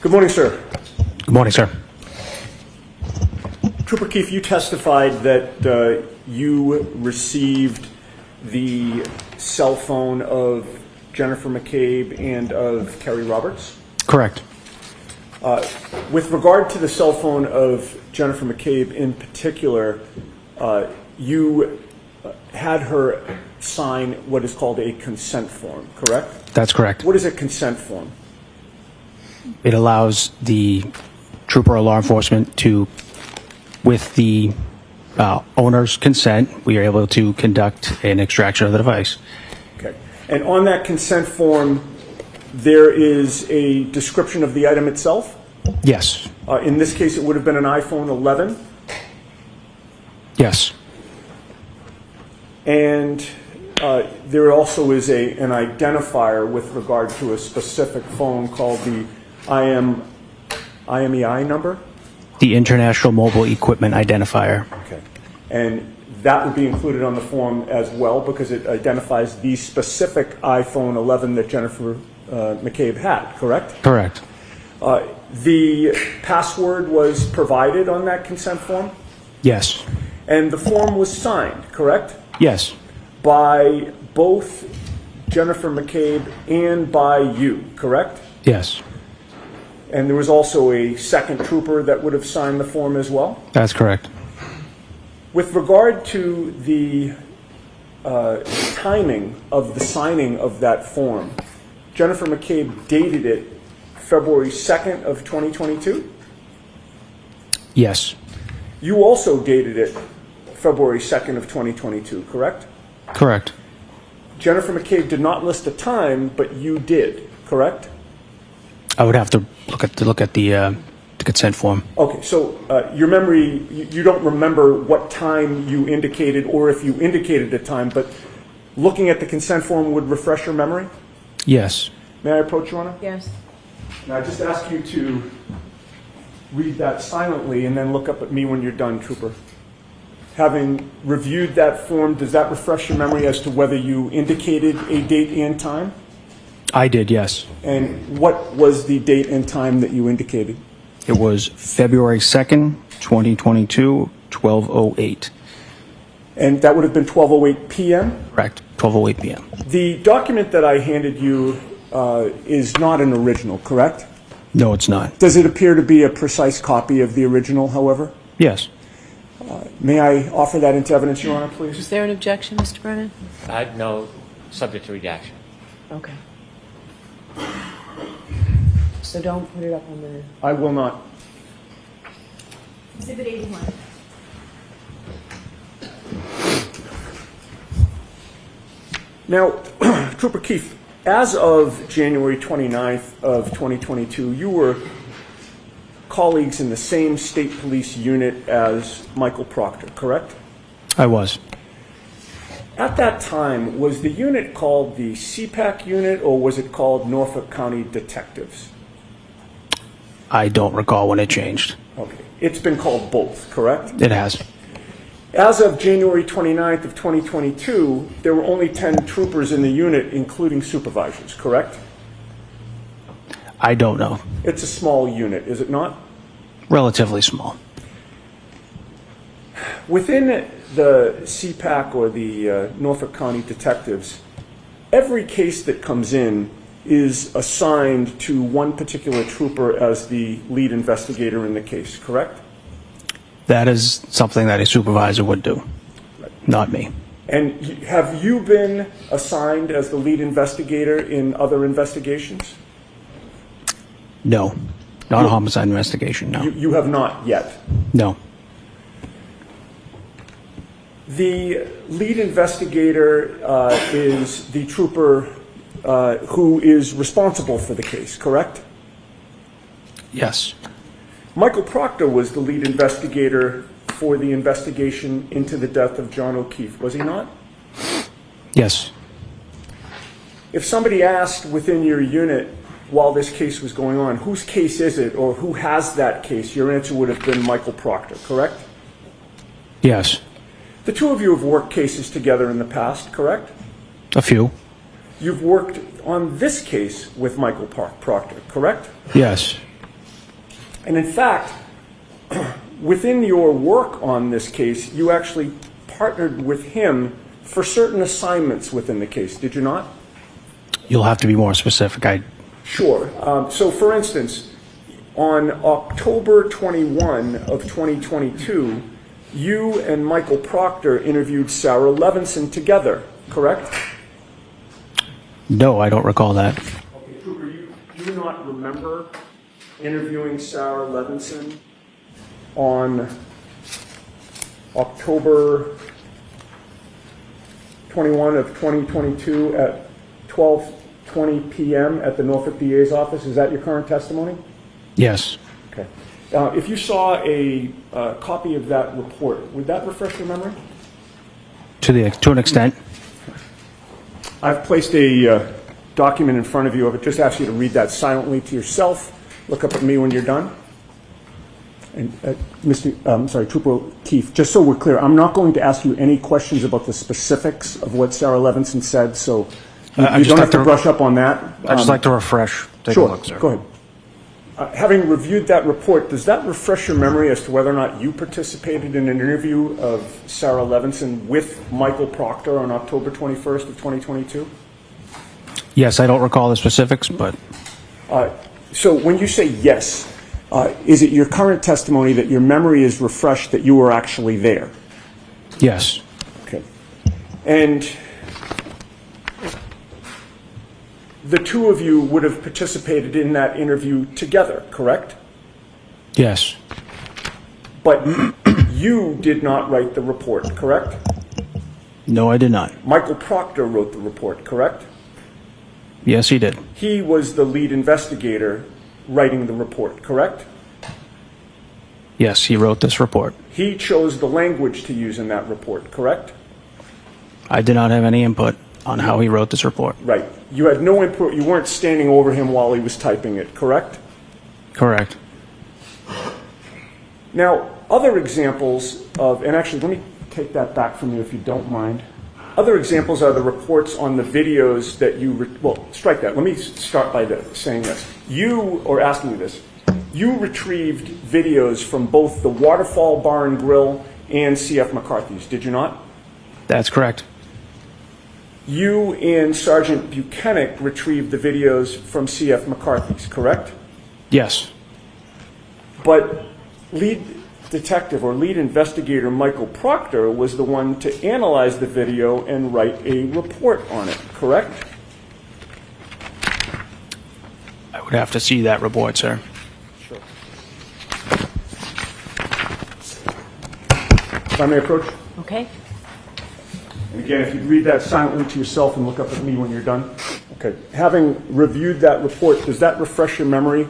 Good morning, sir. Good morning, sir. Trooper Keefe, you testified that you received the cell phone of Jennifer McCabe and of Kerry Roberts? Correct. With regard to the cell phone of Jennifer McCabe in particular, you had her sign what is called a consent form, correct? That's correct. What is a consent form? It allows the trooper or law enforcement to, with the owner's consent, we are able to conduct an extraction of the device. Okay. And on that consent form, there is a description of the item itself? Yes. In this case, it would have been an iPhone 11? Yes. And there also is an identifier with regard to a specific phone called the IMEI number? The International Mobile Equipment Identifier. Okay. And that would be included on the form as well because it identifies the specific iPhone 11 that Jennifer McCabe had, correct? Correct. The password was provided on that consent form? Yes. And the form was signed, correct? Yes. By both Jennifer McCabe and by you, correct? Yes. And there was also a second trooper that would have signed the form as well? That's correct. With regard to the timing of the signing of that form, Jennifer McCabe dated it February 2nd of 2022? Yes. You also dated it February 2nd of 2022, correct? Correct. Jennifer McCabe did not list a time, but you did, correct? I would have to look at the consent form. Okay, so your memory, you don't remember what time you indicated or if you indicated a time, but looking at the consent form would refresh your memory? Yes. May I approach, Your Honor? Yes. And I just ask you to read that silently and then look up at me when you're done, Trooper. Having reviewed that form, does that refresh your memory as to whether you indicated a date and time? I did, yes. And what was the date and time that you indicated? It was February 2nd, 2022, 12:08. And that would have been 12:08 p.m.? Correct. 12:08 p.m. The document that I handed you is not an original, correct? No, it's not. Does it appear to be a precise copy of the original, however? Yes. May I offer that into evidence, Your Honor, please? Is there an objection, Mr. Brennan? No, subject to redaction. Okay. So don't put it up on the... I will not. Exhibit 81. Now, Trooper Keefe, as of January 29th of 2022, you were colleagues in the same state police unit as Michael Proctor, correct? I was. At that time, was the unit called the CPAC unit or was it called Norfolk County Detectives? I don't recall when it changed. Okay. It's been called both, correct? It has. As of January 29th of 2022, there were only 10 troopers in the unit, including supervisors, correct? I don't know. It's a small unit, is it not? Relatively small. Within the CPAC or the Norfolk County Detectives, every case that comes in is assigned to one particular trooper as the lead investigator in the case, correct? That is something that a supervisor would do, not me. And have you been assigned as the lead investigator in other investigations? No. Not a homicide investigation, no. You have not yet? No. The lead investigator is the trooper who is responsible for the case, correct? Yes. Michael Proctor was the lead investigator for the investigation into the death of John O'Keefe, was he not? Yes. If somebody asked within your unit while this case was going on, whose case is it or who has that case, your answer would have been Michael Proctor, correct? Yes. The two of you have worked cases together in the past, correct? A few. You've worked on this case with Michael Proctor, correct? Yes. And in fact, within your work on this case, you actually partnered with him for certain assignments within the case, did you not? You'll have to be more specific. Sure. So for instance, on October 21 of 2022, you and Michael Proctor interviewed Sarah Levinson together, correct? No, I don't recall that. Okay, Trooper, you do not remember interviewing Sarah Levinson on October 21 of 2022 at 12:20 p.m. at the Norfolk DA's office. Is that your current testimony? Yes. Okay. If you saw a copy of that report, would that refresh your memory? To an extent. I've placed a document in front of you. I would just ask you to read that silently to yourself. Look up at me when you're done. And Trooper Keefe, just so we're clear, I'm not going to ask you any questions about the specifics of what Sarah Levinson said, so you don't have to brush up on that. I'd just like to refresh. Take Sure, a look, sir. go ahead. Having reviewed that report, does that refresh your memory as to whether or not you participated in an interview of Sarah Levinson with Michael Proctor on October 21st of 2022? Yes, I don't recall the specifics, but... So when you say yes, is it your current testimony that your memory is refreshed that you were actually there? Yes. Okay. And the two of you would have participated in that interview together, correct? Yes. But you did not write the report, correct? No, I did not. Michael Proctor wrote the report, correct? Yes, he did. He was the lead investigator writing the report, correct? Yes, he wrote this report. He chose the language to use in that report, correct? I did not have any input on how he wrote this report. Right. You had no input. You weren't standing over him while he was typing it, correct? Correct. Now, other examples of, and actually let me take that back from you if you don't mind. Other examples are the reports on the videos that you, well, strike that. Let me start by saying this. Asking you this. You retrieved videos from both the Waterfall Bar and Grill and C.F. McCarthy's, did you not? That's correct. You and Sergeant Buchanan retrieved the videos from C.F. McCarthy's, correct? Yes. But lead detective or lead investigator Michael Proctor was the one to analyze the video and write a report on it, correct? I would have to see that report, sir. Sure. If I may approach? Okay. And again, if you'd read that silently to yourself and look up at me when you're done. Okay. Having reviewed that report, does that refresh your memory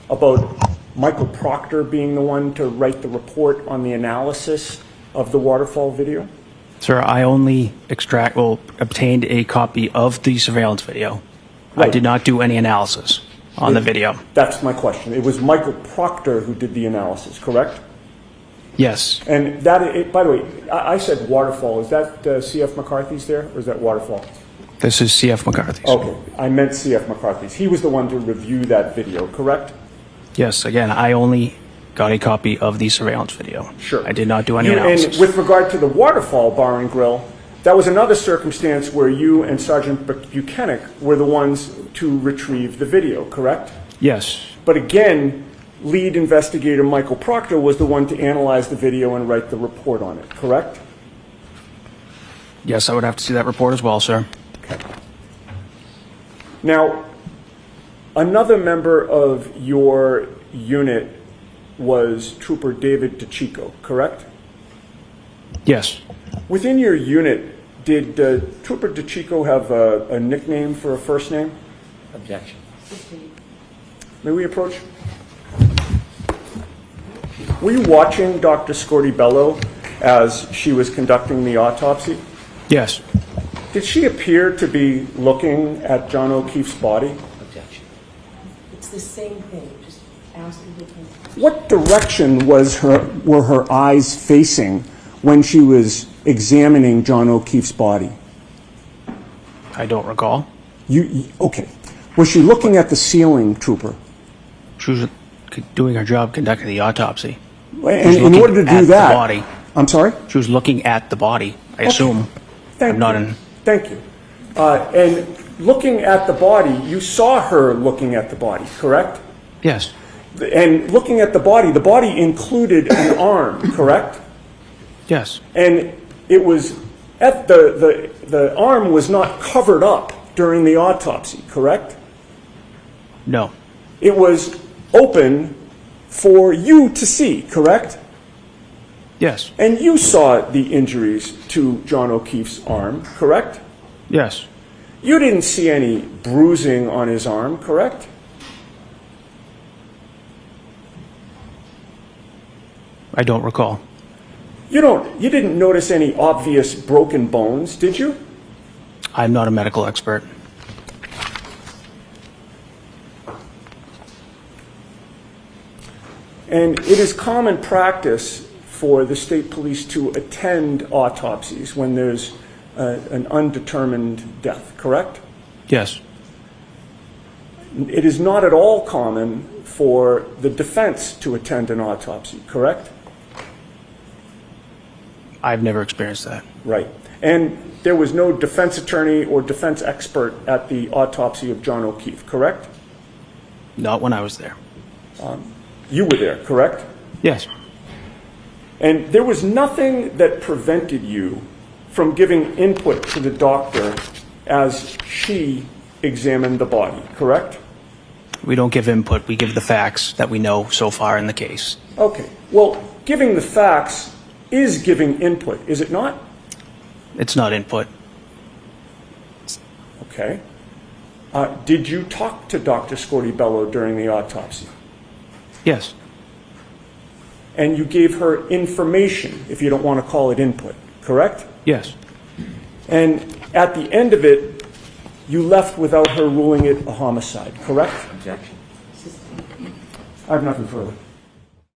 about Michael Proctor being the one to write the report on the analysis of the waterfall video? Sir, I only obtained a copy of the surveillance video. Right. I did not do any analysis on the video. That's my question. It was Michael Proctor who did the analysis, correct? Yes. And that, by the way, I said waterfall. Is that C.F. McCarthy's there, or is that waterfall? This is C.F. McCarthy's. Okay. I meant C.F. McCarthy's. He was the one to review that video, correct? Yes, again, I only got a copy of the surveillance video. Sure. I did not do any analysis. And with regard to the Waterfall Bar and Grill, that was another circumstance where you and Sergeant Buchanan were the ones to retrieve the video, correct? Yes. But again, lead investigator Michael Proctor was the one to analyze the video and write the report on it, correct? Yes, I would have to see that report as well, sir. Okay. Now, another member of your unit was Trooper David DeChico, correct? Yes. Within your unit, did Trooper DeChico have a nickname for a first name? Objection. May we approach? Were you watching Dr. Scortibello as she was conducting the autopsy? Yes. Did she appear to be looking at John O'Keefe's body? Objection. It's the same thing, just ask a different question. What direction were her eyes facing when she was examining John O'Keefe's body? I don't recall. Okay. Was she looking at the ceiling, Trooper? She was doing her job conducting the autopsy. And in order to at do the that, body. I'm sorry? She was looking at the body, I assume. Thank I'm not you. in. Thank you. And looking at the body, you saw her looking at the body, correct? Yes. And looking at the body included an arm, correct? Yes. And it was the arm was not covered up during the autopsy, correct? No. It was open for you to see, correct? Yes. And you saw the injuries to John O'Keefe's arm, correct? Yes. You didn't see any bruising on his arm, correct? I don't recall. You didn't notice any obvious broken bones, did you? I'm not a medical expert. And it is common practice for the state police to attend autopsies when there's an undetermined death, correct? Yes. It is not at all common for the defense to attend an autopsy, correct? I've never experienced that. Right. And there was no defense attorney or defense expert at the autopsy of John O'Keefe, correct? Not when I was there. You were there, correct? Yes. And there was nothing that prevented you from giving input to the doctor as she examined the body, correct? We don't give input. We give the facts that we know so far in the case. Okay. Well, giving the facts is giving input, is it not? It's not input. Okay. Did you talk to Dr. Scortibello during the autopsy? Yes. And you gave her information, if you don't want to call it input, correct? Yes. And at the end of it, you left without her ruling it a homicide, correct? Objection. I have nothing further.